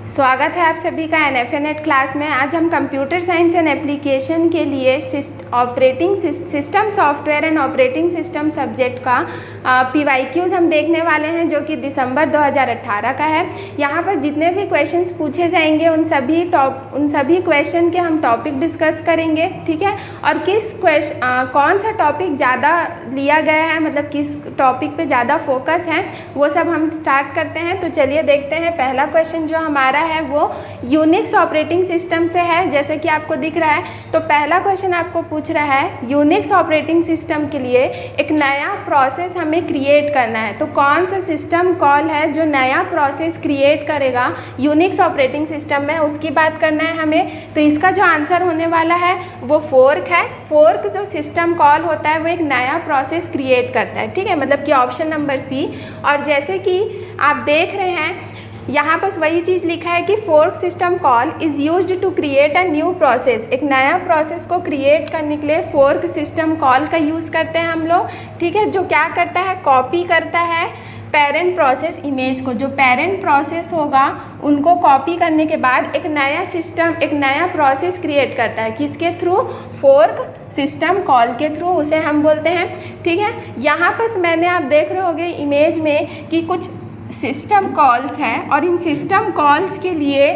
स्वागत है आप सभी का NFNet क्लास में। आज हम कंप्यूटर साइंस एंड एप्लीकेशन के लिए operating system software and operating system subject का PYQs हम देखने वाले हैं, जो कि दिसंबर 2018 का है। यहाँ पर जितने भी क्वेश्चंस पूछे जाएंगे उन सभी क्वेश्चन के हम टॉपिक डिस्कस करेंगे, ठीक है। और कौन सा टॉपिक ज़्यादा लिया गया है, मतलब किस टॉपिक पे ज़्यादा फोकस है, वो सब हम स्टार्ट करते हैं। तो चलिए देखते हैं। पहला क्वेश्चन जो हमारा है वो यूनिक्स ऑपरेटिंग सिस्टम से है, जैसे कि आपको दिख रहा है। तो पहला क्वेश्चन आपको पूछ रहा है यूनिक्स ऑपरेटिंग सिस्टम के लिए एक नया प्रोसेस हमें क्रिएट करना है। तो कौन सा सिस्टम कॉल है जो नया प्रोसेस क्रिएट करेगा यूनिक्स ऑपरेटिंग सिस्टम में, उसकी बात करना है हमें। तो इसका जो आंसर होने वाला है वो फोर्क है। फोर्क जो सिस्टम कॉल होता है वो एक नया प्रोसेस क्रिएट करता है, ठीक है, मतलब कि ऑप्शन नंबर सी। और जैसे कि आप देख रहे हैं यहाँ पर वही चीज़ लिखा है कि fork system call is used to create a new process. एक नया प्रोसेस को क्रिएट करने के लिए फोर्क सिस्टम कॉल का यूज़ करते हैं हम लोग, ठीक है। जो क्या करता है, कॉपी करता है पेरेंट प्रोसेस इमेज को। जो पेरेंट प्रोसेस होगा उनको कॉपी करने के बाद एक नया सिस्टम, एक नया प्रोसेस क्रिएट करता है। किसके थ्रू? फोर्क सिस्टम कॉल के थ्रू, उसे हम बोलते हैं, ठीक है। यहाँ पर मैंने आप देख रहे होंगे इमेज में कि कुछ सिस्टम कॉल्स हैं, और इन सिस्टम कॉल्स के लिए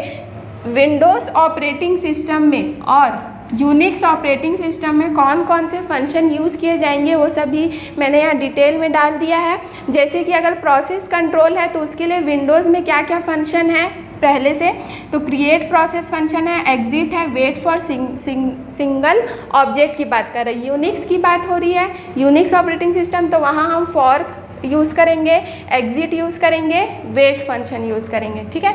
विंडोज़ ऑपरेटिंग सिस्टम में और यूनिक्स ऑपरेटिंग सिस्टम में कौन कौन से फंक्शन यूज़ किए जाएंगे वो सभी मैंने यहाँ डिटेल में डाल दिया है। जैसे कि अगर प्रोसेस कंट्रोल है तो उसके लिए विंडोज़ में क्या क्या फंक्शन है पहले से, तो क्रिएट प्रोसेस फंक्शन है, एग्जिट है, वेट फॉर सिंगल ऑब्जेक्ट की बात कर रहे हैं। यूनिक्स की बात हो रही है, यूनिक्स ऑपरेटिंग सिस्टम, तो वहाँ हम फॉर्क यूज़ करेंगे, एग्जिट यूज़ करेंगे, वेट फंक्शन यूज़ करेंगे, ठीक है।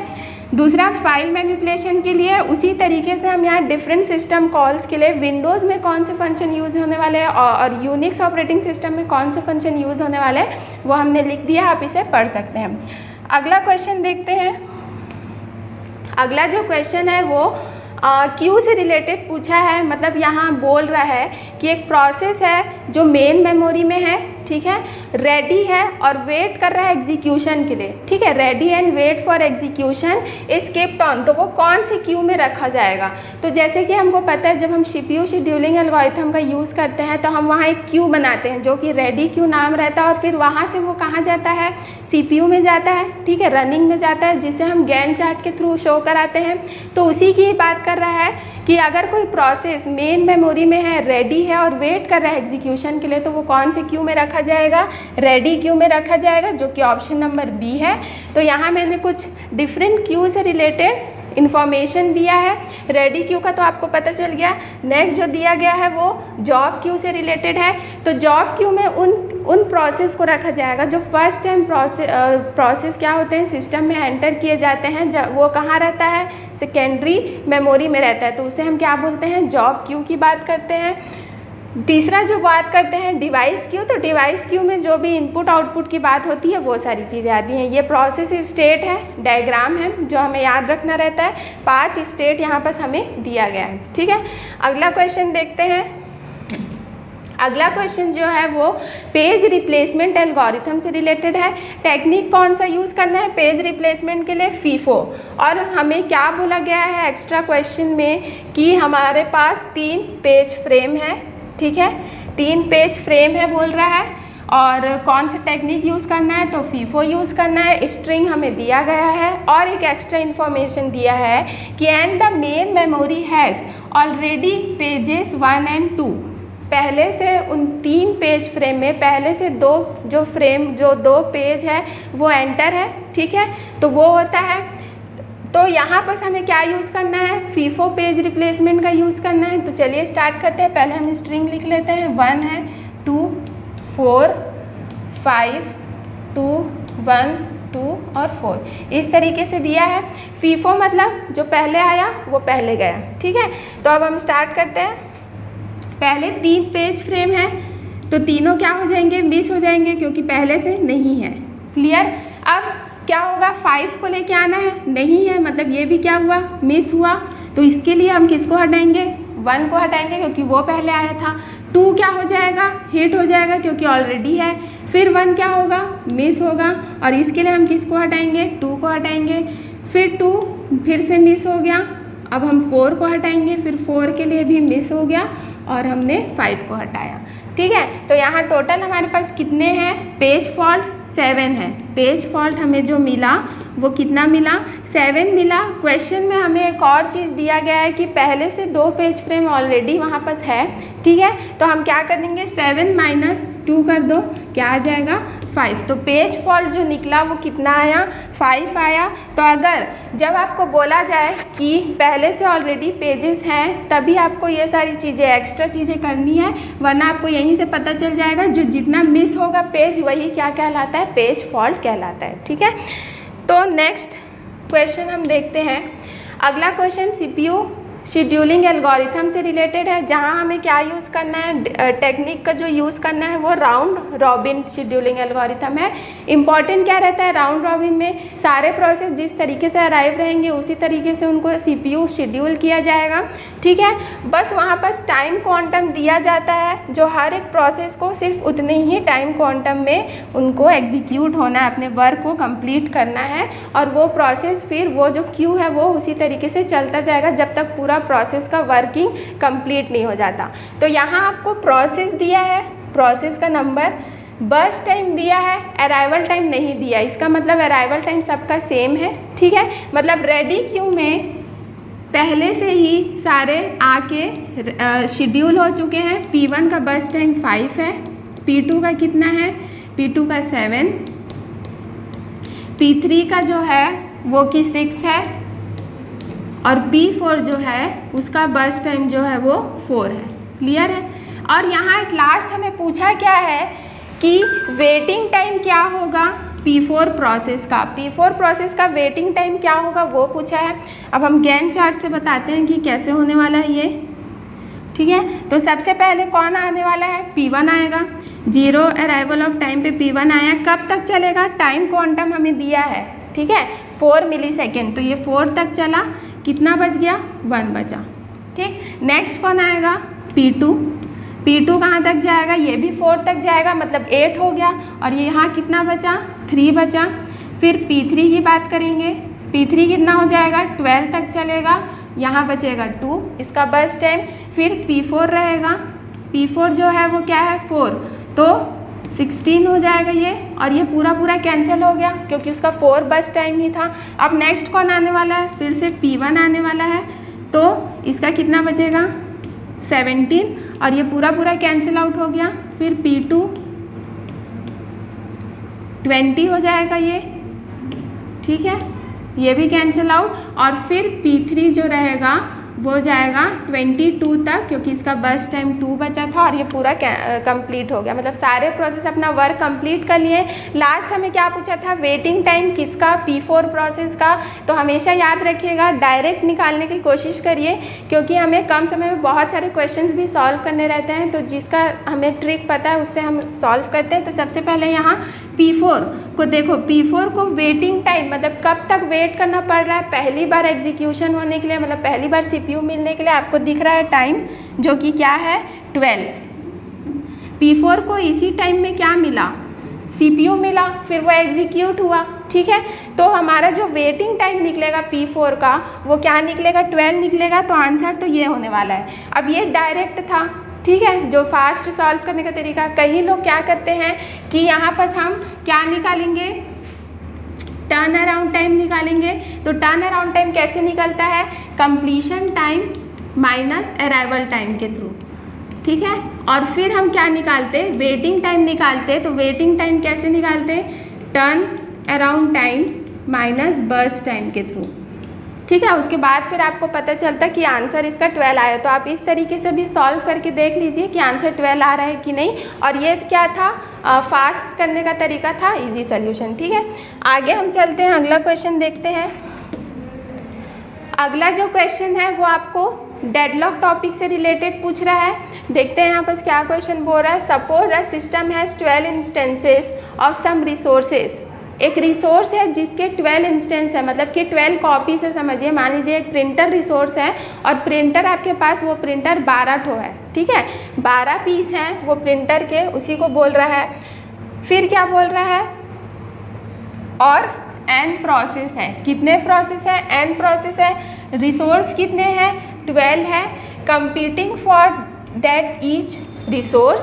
दूसरा, फाइल मैनिपुलेशन के लिए उसी तरीके से हम यहाँ डिफरेंट सिस्टम कॉल्स के लिए विंडोज़ में कौन से फंक्शन यूज़ होने वाले हैं और यूनिक्स ऑपरेटिंग सिस्टम में कौन से फंक्शन यूज़ होने वाले हैं वो हमने लिख दिया, आप इसे पढ़ सकते हैं। अगला क्वेश्चन देखते हैं। अगला जो क्वेश्चन है वो क्यू से रिलेटेड पूछा है। मतलब यहाँ बोल रहा है कि एक प्रोसेस है जो मेन मेमोरी में है, ठीक है, रेडी है और वेट कर रहा है एग्जीक्यूशन के लिए, ठीक है। Ready and wait for execution is kept on, तो वो कौन से क्यू में रखा जाएगा? तो जैसे कि हमको पता है जब हम CPU शेड्यूलिंग एल्गोरिथम का यूज़ करते हैं तो हम वहाँ एक क्यू बनाते हैं जो कि रेडी क्यू नाम रहता है, और फिर वहाँ से वो कहाँ जाता है? CPU में जाता है, ठीक है, रनिंग में जाता है, जिसे हम गैन चार्ट के थ्रू शो कराते हैं। तो उसी की बात कर रहा है कि अगर कोई प्रोसेस मेन मेमोरी में है, रेडी है और वेट कर रहा है एग्जीक्यूशन के लिए, तो वो कौन से क्यू में रखा जाएगा? रेडी क्यू में रखा जाएगा, जो कि ऑप्शन नंबर बी है। तो यहाँ मैंने कुछ डिफरेंट क्यू से रिलेटेड इन्फॉर्मेशन दिया है। रेडी क्यू का तो आपको पता चल गया। नेक्स्ट जो दिया गया है वो जॉब क्यू से रिलेटेड है। तो जॉब क्यू में उन प्रोसेस को रखा जाएगा जो फर्स्ट टाइम प्रोसेस क्या होते हैं सिस्टम में एंटर किए जाते हैं, वो कहाँ रहता है? सेकेंडरी मेमोरी में रहता है, तो उसे हम क्या बोलते हैं? जॉब क्यू की बात करते हैं। तीसरा जो बात करते हैं डिवाइस क्यू, तो डिवाइस क्यू में जो भी इनपुट आउटपुट की बात होती है वो सारी चीज़ें आती हैं। ये प्रोसेस स्टेट है, डायग्राम है जो हमें याद रखना रहता है। 5 स्टेट यहाँ पर हमें दिया गया है, ठीक है। अगला क्वेश्चन देखते हैं। अगला क्वेश्चन जो है वो पेज रिप्लेसमेंट एल्गोरिथम से रिलेटेड है। टेक्निक कौन सा यूज़ करना है पेज रिप्लेसमेंट के लिए? फीफो। और हमें क्या बोला गया है एक्स्ट्रा क्वेश्चन में कि हमारे पास 3 पेज फ्रेम है, ठीक है, 3 पेज फ्रेम है बोल रहा है, और कौन सा टेक्निक यूज़ करना है? तो फीफो यूज़ करना है। स्ट्रिंग हमें दिया गया है और एक एक्स्ट्रा इन्फॉर्मेशन दिया है कि and the main memory has already pages 1 and 2। पहले से उन 3 पेज फ्रेम में पहले से दो पेज है वो एंटर है, ठीक है, तो वो होता है। तो यहाँ पर हमें क्या यूज़ करना है? फीफो पेज रिप्लेसमेंट का यूज़ करना है। तो चलिए स्टार्ट करते हैं। पहले हम स्ट्रिंग लिख लेते हैं। 1 है, 2, 4, 5, 2, 1, 2 और 4, इस तरीके से दिया है। फीफो मतलब जो पहले आया वो पहले गया, ठीक है। तो अब हम स्टार्ट करते हैं। पहले 3 पेज फ्रेम है तो तीनों क्या हो जाएंगे? मिस हो जाएंगे क्योंकि पहले से नहीं है। क्लियर? अब क्या होगा? 5 को लेके आना है, नहीं है, मतलब ये भी क्या हुआ? मिस हुआ। तो इसके लिए हम किसको हटाएंगे? 1 को हटाएंगे क्योंकि वो पहले आया था। 2 क्या हो जाएगा? हिट हो जाएगा क्योंकि ऑलरेडी है। फिर 1 क्या होगा? मिस होगा, और इसके लिए हम किसको हटाएंगे? 2 को हटाएंगे। फिर 2 फिर से मिस हो गया, अब हम 4 को हटाएंगे, फिर 4 के लिए भी मिस हो गया और हमने 5 को हटाया। ठीक है, तो यहाँ टोटल हमारे पास कितने हैं, पेज फॉल्ट 7 है। पेज फॉल्ट हमें जो मिला वो कितना मिला, 7 मिला। क्वेश्चन में हमें एक और चीज़ दिया गया है कि पहले से 2 पेज फ्रेम ऑलरेडी वहाँ पास है। ठीक है, तो हम क्या कर देंगे, 7 - 2 कर दो, क्या आ जाएगा 5। तो पेज फॉल्ट जो निकला वो कितना आया, 5 आया। तो अगर जब आपको बोला जाए कि पहले से ऑलरेडी पेजेस हैं तभी आपको ये सारी चीज़ें एक्स्ट्रा चीज़ें करनी है, वरना आपको यहीं से पता चल जाएगा जो जितना मिस होगा पेज वही क्या कहलाता है, पेज फॉल्ट कहलाता है। ठीक है, तो नेक्स्ट क्वेश्चन हम देखते हैं। अगला क्वेश्चन CPU शेड्यूलिंग एल्गोरिथम से रिलेटेड है, जहां हमें क्या यूज़ करना है, टेक्निक का जो यूज़ करना है वो राउंड रॉबिन शेड्यूलिंग एल्गोरिथम है। इंपॉर्टेंट क्या रहता है, राउंड रॉबिन में सारे प्रोसेस जिस तरीके से अराइव रहेंगे उसी तरीके से उनको CPU शेड्यूल किया जाएगा। ठीक है, बस वहाँ पर टाइम क्वांटम दिया जाता है जो हर एक प्रोसेस को सिर्फ उतने ही टाइम क्वांटम में उनको एग्जीक्यूट होना है, अपने वर्क को कंप्लीट करना है, और वो प्रोसेस फिर वो जो क्यू है वो उसी तरीके से चलता जाएगा जब तक पूरा प्रोसेस का वर्किंग कंप्लीट नहीं हो जाता। तो यहाँ आपको प्रोसेस दिया है, प्रोसेस का नंबर, बर्स्ट टाइम दिया है, अराइवल टाइम नहीं दिया। इसका मतलब अराइवल टाइम सबका सेम है। ठीक है, मतलब रेडी क्यू में पहले से ही सारे आके शेड्यूल हो चुके हैं। P1 का बर्स्ट टाइम 5 है, P2 का कितना है, P2 का 7, P3 का जो है वो कि 6 है, और P4 जो है उसका बर्स्ट टाइम जो है वो 4 है। क्लियर है। और यहाँ एट लास्ट हमें पूछा क्या है कि वेटिंग टाइम क्या होगा P4 प्रोसेस का, P4 प्रोसेस का वेटिंग टाइम क्या होगा वो पूछा है। अब हम गैंट चार्ट से बताते हैं कि कैसे होने वाला है ये। ठीक है, तो सबसे पहले कौन आने वाला है, P1 आएगा। 0 अराइवल ऑफ टाइम पे P1 आया, कब तक चलेगा, टाइम क्वांटम हमें दिया है। ठीक है, 4 मिलीसेकेंड, तो ये 4 तक चला, कितना बच गया, 1 बचा। ठीक, नेक्स्ट कौन आएगा, P2। P2 कहाँ तक जाएगा, ये भी 4 तक जाएगा, मतलब 8 हो गया, और ये यहाँ कितना बचा, 3 बचा। फिर P3 की बात करेंगे, P3 कितना हो जाएगा, 12 तक चलेगा, यहाँ बचेगा 2 इसका बर्स्ट टाइम। फिर P4 रहेगा, P4 जो है वो क्या है, 4, तो 16 हो जाएगा ये, और ये पूरा पूरा कैंसिल हो गया क्योंकि उसका 4 बर्स्ट टाइम ही था। अब नेक्स्ट कौन आने वाला है, फिर से P1 आने वाला है, तो इसका कितना बचेगा, 17, और ये पूरा पूरा कैंसिल आउट हो गया। फिर P2 20 हो जाएगा ये। ठीक है, ये भी कैंसिल आउट, और फिर P3 जो रहेगा वो जाएगा 22 तक क्योंकि इसका बर्स्ट टाइम 2 बचा था, और ये पूरा कंप्लीट हो गया, मतलब सारे प्रोसेस अपना वर्क कंप्लीट कर लिए। लास्ट हमें क्या पूछा था, वेटिंग टाइम किसका, P4 प्रोसेस का। तो हमेशा याद रखिएगा, डायरेक्ट निकालने की कोशिश करिए क्योंकि हमें कम समय में बहुत सारे क्वेश्चंस भी सॉल्व करने रहते हैं, तो जिसका हमें ट्रिक पता है उससे हम सॉल्व करते हैं। तो सबसे पहले यहाँ P4 को देखो, P4 को वेटिंग टाइम मतलब कब तक वेट करना पड़ रहा है, पहली बार एग्जीक्यूशन होने के लिए, मतलब पहली बार CPU मिलने के लिए आपको दिख रहा है टाइम जो कि क्या है, 12। P4 को इसी टाइम में क्या मिला, CPU मिला, फिर वो एग्जीक्यूट हुआ। ठीक है, तो हमारा जो वेटिंग टाइम निकलेगा P4 का वो क्या निकलेगा, 12 निकलेगा। तो आंसर तो ये होने वाला है। अब ये डायरेक्ट था, ठीक है, जो फास्ट सॉल्व करने का तरीका। कई लोग क्या करते हैं कि यहाँ पर हम क्या निकालेंगे, टर्न अराउंड टाइम निकालेंगे। तो टर्न अराउंड टाइम कैसे निकलता है, completion time minus arrival time के थ्रू। ठीक है, और फिर हम क्या निकालते, वेटिंग टाइम निकालते। तो वेटिंग टाइम कैसे निकालते, turn around time minus burst time के थ्रू। ठीक है, उसके बाद फिर आपको पता चलता कि आंसर इसका 12 आया। तो आप इस तरीके से भी सॉल्व करके देख लीजिए कि आंसर 12 आ रहा है कि नहीं। और ये क्या था, फास्ट करने का तरीका था, इजी सोल्यूशन। ठीक है, आगे हम चलते हैं, अगला क्वेश्चन देखते हैं। अगला जो क्वेश्चन है वो आपको डेडलॉक टॉपिक से रिलेटेड पूछ रहा है। देखते हैं यहाँ पर क्या क्वेश्चन बोल रहा है। Suppose a system has 12 instances of some resources. एक रिसोर्स है जिसके 12 इंस्टेंस है, मतलब कि 12 कॉपी से समझिए। मान लीजिए एक प्रिंटर रिसोर्स है और प्रिंटर आपके पास, वो प्रिंटर 12 ठो है। ठीक है, 12 पीस हैं वो प्रिंटर के, उसी को बोल रहा है। फिर क्या बोल रहा है, और n प्रोसेस है। कितने प्रोसेस है? n प्रोसेस है। रिसोर्स कितने हैं? 12 है। Competing for that each resource,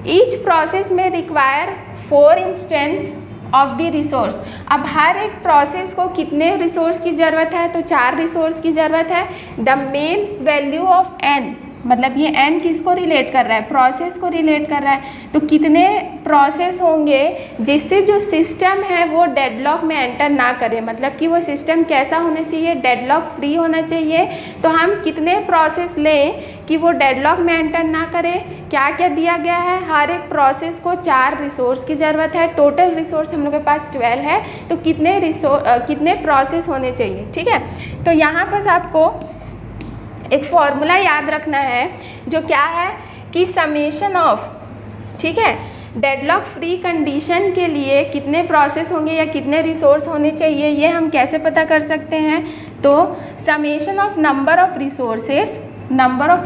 each process में require 4 instance of the resource. अब हर एक प्रोसेस को कितने रिसोर्स की ज़रूरत है? तो 4 रिसोर्स की ज़रूरत है। The main value of n, मतलब ये n किसको रिलेट कर रहा है? प्रोसेस को रिलेट कर रहा है। तो कितने प्रोसेस होंगे जिससे जो सिस्टम है वो डेडलॉक में एंटर ना करे, मतलब कि वो सिस्टम कैसा होना चाहिए? डेडलॉक फ्री होना चाहिए। तो हम कितने प्रोसेस लें कि वो डेडलॉक में एंटर ना करे? क्या क्या दिया गया है? हर एक प्रोसेस को 4 रिसोर्स की ज़रूरत है। टोटल रिसोर्स हम लोग के पास 12 है। तो कितने प्रोसेस होने चाहिए? ठीक है, तो यहाँ पर आपको एक फॉर्मूला याद रखना है, जो क्या है कि समेशन ऑफ, ठीक है, डेडलॉक फ्री कंडीशन के लिए कितने प्रोसेस होंगे या कितने रिसोर्स होने चाहिए, ये हम कैसे पता कर सकते हैं? तो summation of number of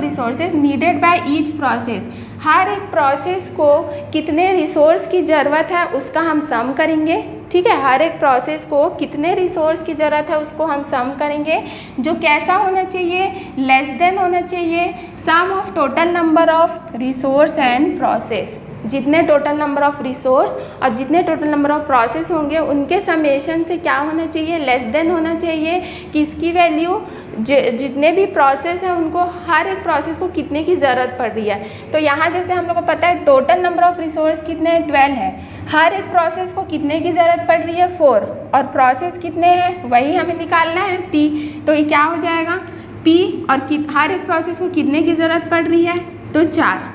resources needed by each process, हर एक प्रोसेस को कितने रिसोर्स की ज़रूरत है उसका हम सम करेंगे। ठीक है, हर एक प्रोसेस को कितने रिसोर्स की ज़रूरत है उसको हम सम करेंगे, जो कैसा होना चाहिए? लेस देन होना चाहिए sum of total number of resource and process. जितने टोटल नंबर ऑफ रिसोर्स और जितने टोटल नंबर ऑफ प्रोसेस होंगे उनके समेशन से क्या होना चाहिए? लेस देन होना चाहिए कि इसकी वैल्यू जितने भी प्रोसेस हैं उनको हर एक प्रोसेस को कितने की ज़रूरत पड़ रही है। तो यहाँ जैसे हम लोग को पता है टोटल नंबर ऑफ रिसोर्स कितने हैं? 12 है। हर एक प्रोसेस को कितने की ज़रूरत पड़ रही है? 4। और प्रोसेस कितने हैं वही हमें निकालना है, P। तो ये क्या हो जाएगा? P और हर एक प्रोसेस को कितने की ज़रूरत पड़ रही है? तो 4।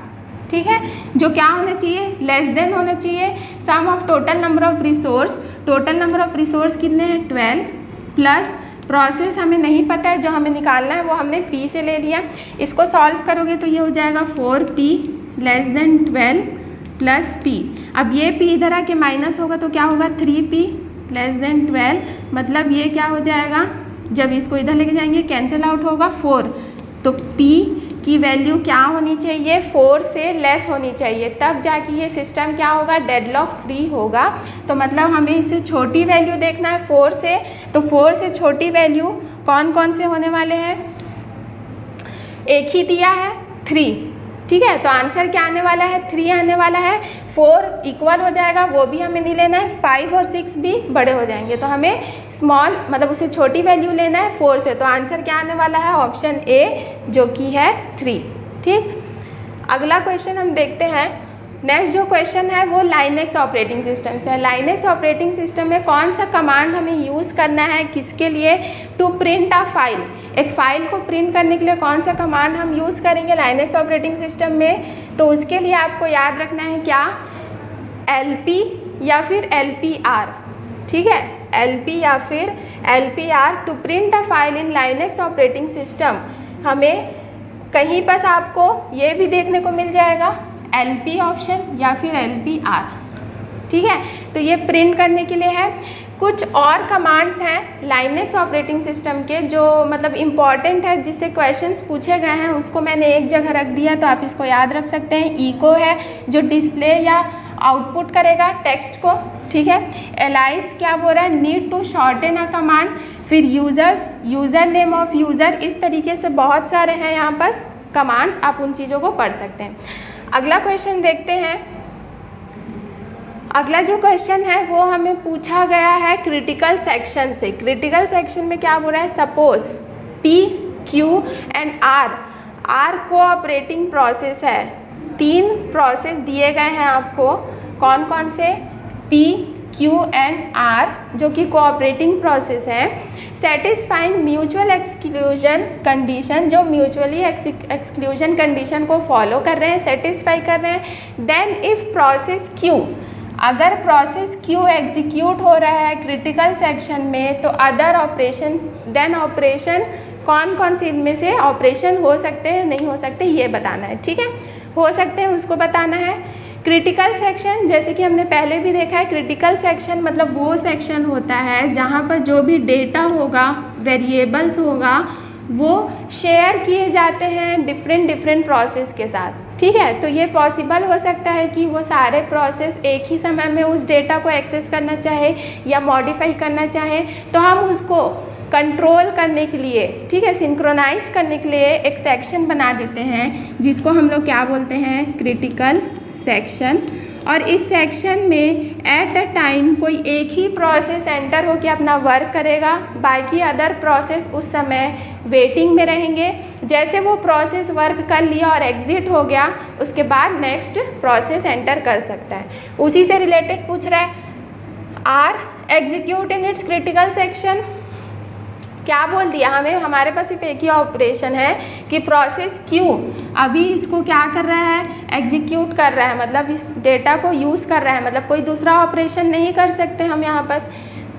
ठीक है, जो क्या होना चाहिए? लेस देन होना चाहिए sum of total number of resource. Total number of resource कितने हैं? 12 प्लस प्रोसेस हमें नहीं पता है, जो हमें निकालना है वो हमने P से ले लिया। इसको सॉल्व करोगे तो ये हो जाएगा 4P less than 12 plus P। अब ये P इधर आके माइनस होगा तो क्या होगा? 3P लेस देन 12, मतलब ये क्या हो जाएगा? जब इसको इधर लेके जाएंगे कैंसिल आउट होगा 4, तो P की वैल्यू क्या होनी चाहिए? 4 से लेस होनी चाहिए, तब जाके ये सिस्टम क्या होगा? डेडलॉक फ्री होगा। तो मतलब हमें इससे छोटी वैल्यू देखना है 4 से, तो 4 से छोटी वैल्यू कौन कौन से होने वाले हैं? एक ही दिया है 3, ठीक है, तो आंसर क्या आने वाला है? 3 आने वाला है। 4 इक्वल हो जाएगा, वो भी हमें नहीं लेना है। 5 और 6 भी बड़े हो जाएंगे, तो हमें स्मॉल मतलब उससे छोटी वैल्यू लेना है 4 से। तो आंसर क्या आने वाला है? ऑप्शन ए, जो कि है 3। ठीक, अगला क्वेश्चन हम देखते हैं। नेक्स्ट जो क्वेश्चन है वो लाइनेक्स ऑपरेटिंग सिस्टम से है। लाइनेक्स ऑपरेटिंग सिस्टम में कौन सा कमांड हमें यूज़ करना है? किसके लिए? टू प्रिंट अ फाइल, एक फाइल को प्रिंट करने के लिए कौन सा कमांड हम यूज़ करेंगे लाइनेक्स ऑपरेटिंग सिस्टम में? तो उसके लिए आपको याद रखना है क्या? LP या फिर LPR। ठीक है, LP या फिर LPR। To print a file in Linux operating system, हमें कहीं पर आपको ये भी देखने को मिल जाएगा LP ऑप्शन या फिर LPR। ठीक है, तो ये प्रिंट करने के लिए है। कुछ और कमांड्स हैं लाइनेक्स ऑपरेटिंग सिस्टम के जो मतलब इम्पॉर्टेंट है, जिससे क्वेश्चंस पूछे गए हैं, उसको मैंने एक जगह रख दिया, तो आप इसको याद रख सकते हैं। इको है जो डिस्प्ले या आउटपुट करेगा टेक्स्ट को। ठीक है, एलाइस क्या बोल रहा है? Need to shorten a command. फिर users, user name of user, इस तरीके से बहुत सारे हैं यहाँ पर कमांड्स, आप उन चीज़ों को पढ़ सकते हैं। अगला क्वेश्चन देखते हैं। अगला जो क्वेश्चन है वो हमें पूछा गया है क्रिटिकल सेक्शन से। क्रिटिकल सेक्शन में क्या बोल रहा है? Suppose P, Q and R cooperating process है। 3 प्रोसेस दिए गए हैं आपको, कौन कौन से? P, Q एंड R, जो कि कोऑपरेटिंग प्रोसेस है। सेटिस्फाइंग म्यूचुअल एक्सक्लूजन कंडीशन, जो म्यूचुअली एक्सक्लूजन कंडीशन को फॉलो कर रहे हैं, सेटिस्फाई कर रहे हैं। देन इफ प्रोसेस Q, अगर प्रोसेस Q एग्जीक्यूट हो रहा है क्रिटिकल सेक्शन में, तो अदर ऑपरेशन, देन ऑपरेशन कौन कौन से इनमें से ऑपरेशन हो सकते हैं, नहीं हो सकते, ये बताना है। ठीक है, हो सकते हैं उसको बताना है। क्रिटिकल सेक्शन, जैसे कि हमने पहले भी देखा है, क्रिटिकल सेक्शन मतलब वो सेक्शन होता है जहाँ पर जो भी डेटा होगा, वेरिएबल्स होगा, वो शेयर किए जाते हैं डिफरेंट प्रोसेस के साथ। ठीक है। तो ये पॉसिबल हो सकता है कि वो सारे प्रोसेस एक ही समय में उस डेटा को एक्सेस करना चाहे या मॉडिफाई करना चाहे, तो हम उसको कंट्रोल करने के लिए, ठीक है, सिंक्रोनाइज करने के लिए एक सेक्शन बना देते हैं जिसको हम लोग क्या बोलते हैं, क्रिटिकल सेक्शन। और इस सेक्शन में एट अ टाइम कोई एक ही प्रोसेस एंटर होकर अपना वर्क करेगा, बाकी अदर प्रोसेस उस समय वेटिंग में रहेंगे। जैसे वो प्रोसेस वर्क कर लिया और एग्जिट हो गया, उसके बाद नेक्स्ट प्रोसेस एंटर कर सकता है। उसी से रिलेटेड पूछ रहा है, R execute in its critical section. क्या बोल दिया हमें, हमारे पास सिर्फ एक ही ऑपरेशन है कि प्रोसेस क्यू अभी इसको क्या कर रहा है, एग्जीक्यूट कर रहा है, मतलब इस डेटा को यूज़ कर रहा है, मतलब कोई दूसरा ऑपरेशन नहीं कर सकते हम यहाँ पास।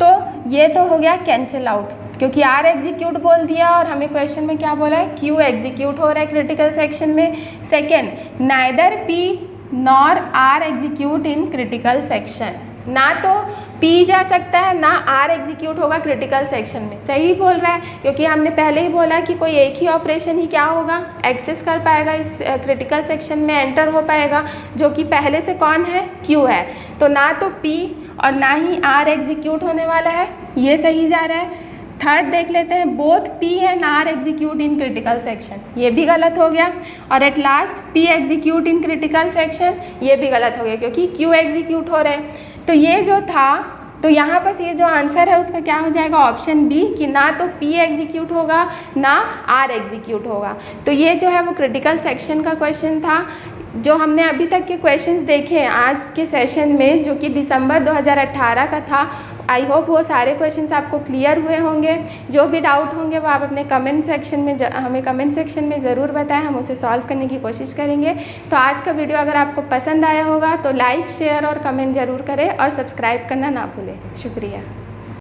तो ये तो हो गया कैंसिल आउट, क्योंकि आर एग्जीक्यूट बोल दिया और हमें क्वेश्चन में क्या बोला है, क्यू एग्जीक्यूट हो रहा है क्रिटिकल सेक्शन में। Second, neither P nor R execute in critical section, ना तो पी जा सकता है ना आर एग्जीक्यूट होगा क्रिटिकल सेक्शन में। सही बोल रहा है, क्योंकि हमने पहले ही बोला कि कोई एक ही ऑपरेशन ही क्या होगा, एक्सेस कर पाएगा, इस क्रिटिकल सेक्शन में एंटर हो पाएगा, जो कि पहले से कौन है, क्यू है। तो ना तो पी और ना ही आर एग्जीक्यूट होने वाला है, ये सही जा रहा है। थर्ड देख लेते हैं, both P and R execute in critical section, ये भी गलत हो गया। और at last P execute in critical section, ये भी गलत हो गया क्योंकि क्यू एग्जीक्यूट हो रहे हैं। तो ये जो था, तो यहाँ पर ये जो आंसर है उसका क्या हो जाएगा, ऑप्शन बी, कि ना तो पी एग्जीक्यूट होगा ना आर एग्जीक्यूट होगा। तो ये जो है वो क्रिटिकल सेक्शन का क्वेश्चन था। जो हमने अभी तक के क्वेश्चंस देखे हैं आज के सेशन में, जो कि दिसंबर 2018 का था, आई होप वो सारे क्वेश्चंस आपको क्लियर हुए होंगे। जो भी डाउट होंगे वो आप अपने कमेंट सेक्शन में हमें कमेंट सेक्शन में ज़रूर बताएं, हम उसे सॉल्व करने की कोशिश करेंगे। तो आज का वीडियो अगर आपको पसंद आया होगा तो लाइक, शेयर और कमेंट ज़रूर करें और सब्सक्राइब करना ना भूलें। शुक्रिया।